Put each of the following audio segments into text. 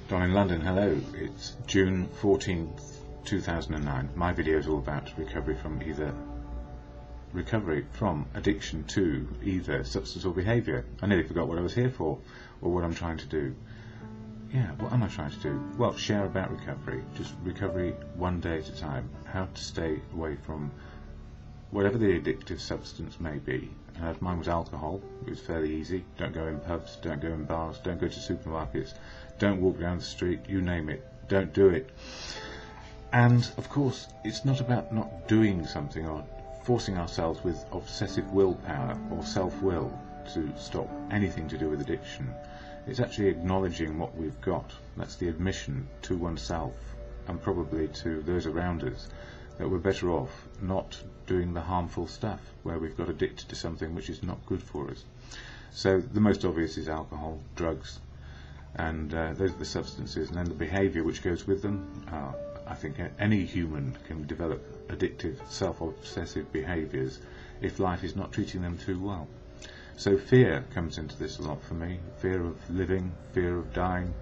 Don in London, hello. It's June 14th, 2009. My video is all about recovery from addiction to either substance or behaviour. I nearly forgot what I was here for, or what I'm trying to do. Yeah, what am I trying to do? Well, share about recovery. Just recovery one day at a time. How to stay away from whatever the addictive substance may be. And mine was alcohol. It was fairly easy. Don't go in pubs, don't go in bars, don't go to supermarkets, don't walk down the street, you name it. Don't do it. And, of course, it's not about not doing something or forcing ourselves with obsessive willpower or self-will to stop anything to do with addiction. It's actually acknowledging what we've got. That's the admission to oneself and probably to those around us that we're better off not doing the harmful stuff where we've got addicted to something which is not good for us. So the most obvious is alcohol, drugs, and those are the substances, and then the behaviour which goes with them. I think any human can develop addictive, self-obsessive behaviours if life is not treating them too well. So fear comes into this a lot for me. Fear of living, fear of dying,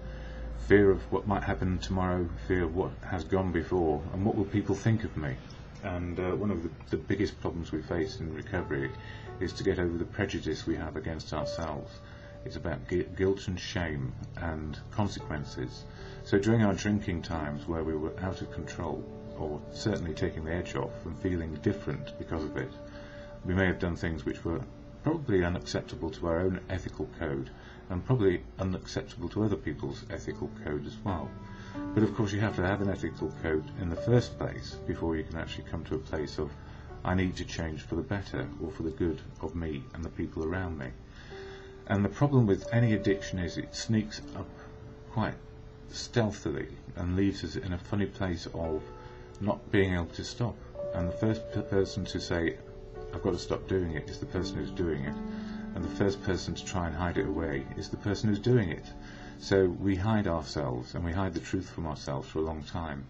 fear of what might happen tomorrow, fear of what has gone before, and what will people think of me. And one of the biggest problems we face in recovery is to get over the prejudice we have against ourselves. It's about guilt and shame and consequences. So during our drinking times where we were out of control, or certainly taking the edge off and feeling different because of it, we may have done things which were probably unacceptable to our own ethical code, and probably unacceptable to other people's ethical code as well. But of course you have to have an ethical code in the first place before you can actually come to a place of, I need to change for the better or for the good of me and the people around me. And the problem with any addiction is it sneaks up quite stealthily and leaves us in a funny place of not being able to stop. And the first person to say, I've got to stop doing it, is the person who's doing it. And the first person to try and hide it away is the person who's doing it. So we hide ourselves, and we hide the truth from ourselves for a long time.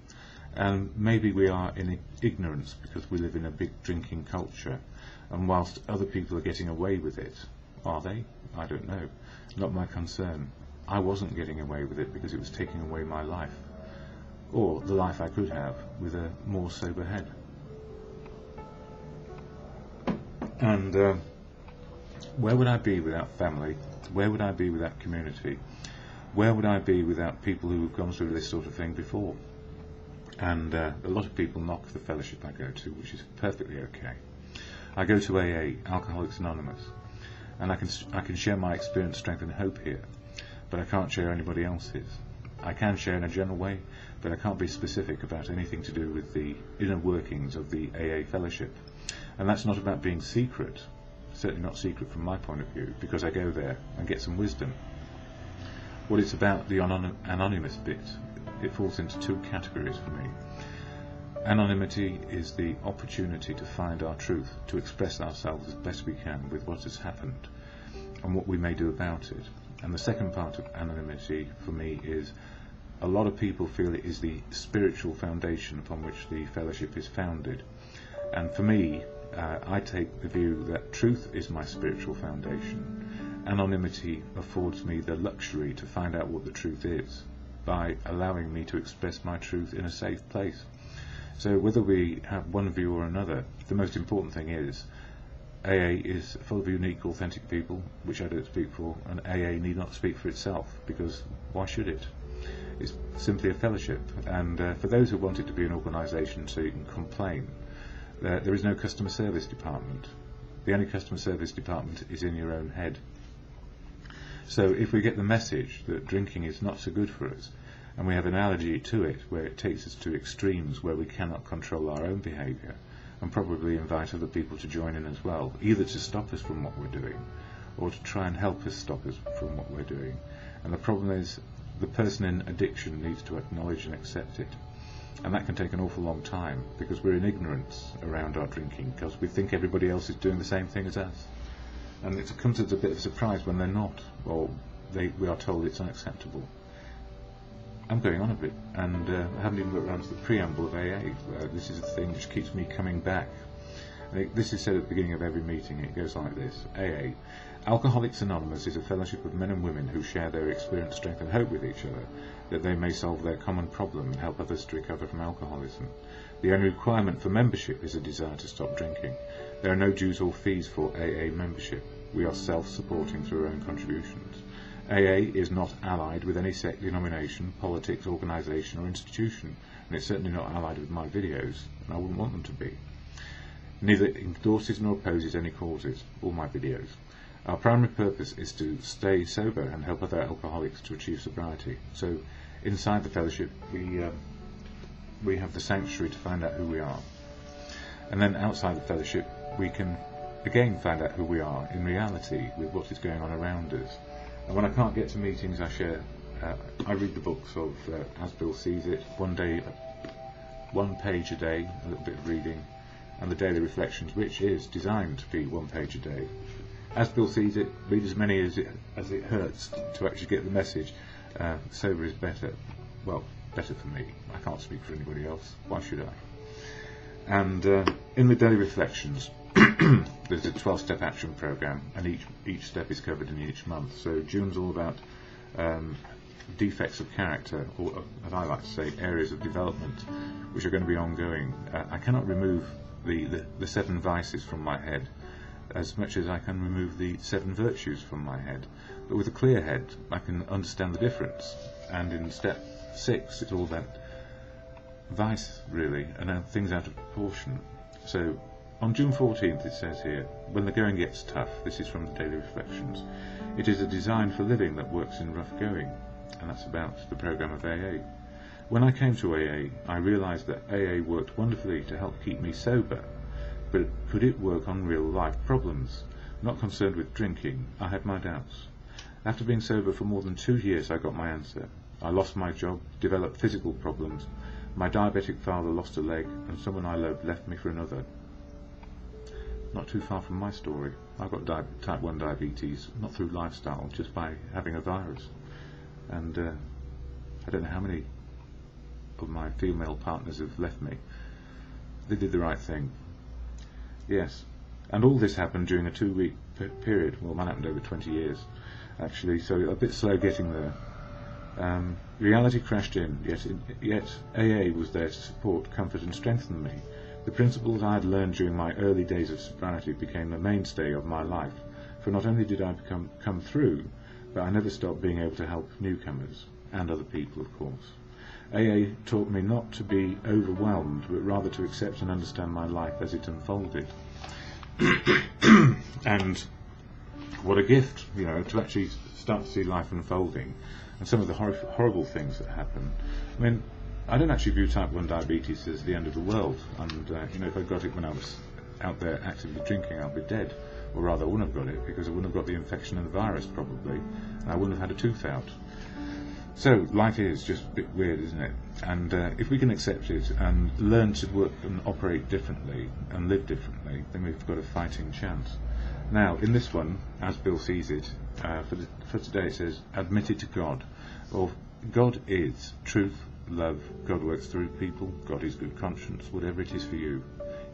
And maybe we are in ignorance because we live in a big drinking culture, and whilst other people are getting away with it, are they? I don't know. Not my concern. I wasn't getting away with it because it was taking away my life, or the life I could have with a more sober head. And where would I be without family? Where would I be without community? Where would I be without people who have gone through this sort of thing before? And a lot of people knock the fellowship I go to, which is perfectly okay. I go to AA, Alcoholics Anonymous, and I can share my experience, strength and hope here, but I can't share anybody else's. I can share in a general way, but I can't be specific about anything to do with the inner workings of the AA fellowship. And that's not about being secret, certainly not secret from my point of view, because I go there and get some wisdom. What it's about, the anonymous bit, it falls into two categories for me. Anonymity is the opportunity to find our truth, to express ourselves as best we can with what has happened and what we may do about it. And the second part of anonymity for me is a lot of people feel it is the spiritual foundation upon which the fellowship is founded. And for me, I take the view that truth is my spiritual foundation. Anonymity affords me the luxury to find out what the truth is by allowing me to express my truth in a safe place. So whether we have one view or another, the most important thing is AA is full of unique, authentic people, which I don't speak for, and AA need not speak for itself, because why should it? It's simply a fellowship, and for those who want it to be an organisation so you can complain, there is no customer service department. The only customer service department is in your own head. So if we get the message that drinking is not so good for us, and we have an allergy to it where it takes us to extremes where we cannot control our own behaviour, and probably invite other people to join in as well, either to stop us from what we're doing or to try and help us stop us from what we're doing. And the problem is the person in addiction needs to acknowledge and accept it. And that can take an awful long time because we're in ignorance around our drinking, because we think everybody else is doing the same thing as us. And it comes as a bit of a surprise when they're not, or we are told it's unacceptable. I'm going on a bit, and I haven't even got around to the preamble of AA. This is the thing which keeps me coming back. This is said at the beginning of every meeting. It goes like this: AA, Alcoholics Anonymous is a fellowship of men and women who share their experience, strength and hope with each other, that they may solve their common problem and help others to recover from alcoholism. The only requirement for membership is a desire to stop drinking. There are no dues or fees for AA membership. We are self-supporting through our own contributions. AA is not allied with any sect, denomination, politics, organisation or institution, and it's certainly not allied with my videos, and I wouldn't want them to be. Neither endorses nor opposes any causes, or my videos. Our primary purpose is to stay sober and help other alcoholics to achieve sobriety. So, inside the fellowship, we have the sanctuary to find out who we are. And then outside the fellowship, we can again find out who we are in reality with what is going on around us. And when I can't get to meetings, I read the books of As Bill Sees It, one page a day, a little bit of reading, and the Daily Reflections, which is designed to be 1 page a day. As Bill Sees It, read as many as it hurts to actually get the message. Sober is better. Well, better for me. I can't speak for anybody else. Why should I? And in the Daily Reflections, there's a 12-step action program, and each step is covered in each month. So June's all about defects of character, or as I like to say, areas of development, which are going to be ongoing. I cannot remove the 7 vices from my head as much as I can remove the 7 virtues from my head. But with a clear head, I can understand the difference. And in step 6, it's all about vice, really, and things out of proportion. So on June 14th, it says here, when the going gets tough, this is from the Daily Reflections, it is a design for living that works in rough going. And that's about the program of AA. When I came to AA, I realised that AA worked wonderfully to help keep me sober, but could it work on real life problems? Not concerned with drinking, I had my doubts. After being sober for more than 2 years, I got my answer. I lost my job, developed physical problems, my diabetic father lost a leg, and someone I loved left me for another. Not too far from my story. I got type 1 diabetes, not through lifestyle, just by having a virus. And I don't know how many of my female partners have left me. They did the right thing. Yes. And all this happened during a 2-week period. Well, mine happened over 20 years, actually, so a bit slow getting there. Reality crashed in, yet AA was there to support, comfort and strengthen me. The principles I had learned during my early days of sobriety became the mainstay of my life, for not only did I come through, but I never stopped being able to help newcomers, and other people, of course. AA taught me not to be overwhelmed, but rather to accept and understand my life as it unfolded. And what a gift, to actually start to see life unfolding, and some of the horrible things that happen. I mean, I don't actually view type 1 diabetes as the end of the world, and if I got it when I was out there actively drinking, I'd be dead. Or rather, I wouldn't have got it, because I wouldn't have got the infection and the virus, probably, and I wouldn't have had a tooth out. So, life is just a bit weird, isn't it? And if we can accept it and learn to work and operate differently and live differently, then we've got a fighting chance. Now, in this one, As Bill Sees It, for today it says, admitted to God. Well, God is truth, love, God works through people, God is good conscience, whatever it is for you.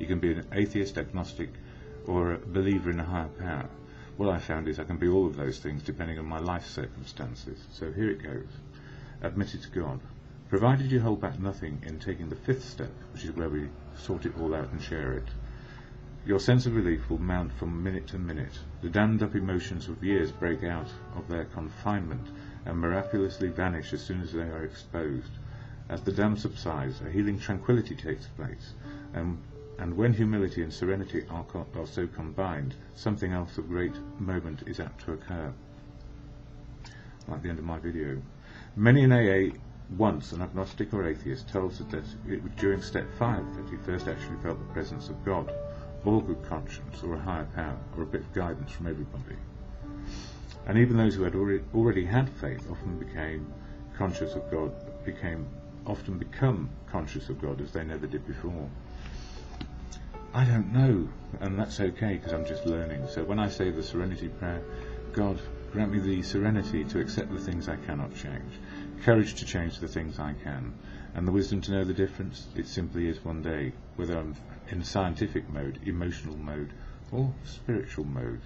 You can be an atheist, agnostic, or a believer in a higher power. What I found is I can be all of those things depending on my life circumstances. So here it goes. Admitted to God. Provided you hold back nothing in taking the 5th step, which is where we sort it all out and share it, your sense of relief will mount from minute to minute. The dammed up emotions of years break out of their confinement and miraculously vanish as soon as they are exposed. As the dam subsides, a healing tranquility takes place, and when humility and serenity are so combined, something else of great moment is apt to occur. Like the end of my video. Many in AA, once an agnostic or atheist, tells us that it was during step 5 that he first actually felt the presence of God, or good conscience, or a higher power, or a bit of guidance from everybody. And even those who had already had faith often become conscious of God as they never did before. I don't know, and that's okay, because I'm just learning. So when I say the serenity prayer, God, grant me the serenity to accept the things I cannot change, courage to change the things I can, and the wisdom to know the difference. It simply is one day, whether I'm in scientific mode, emotional mode, or spiritual mode,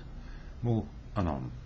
more and on.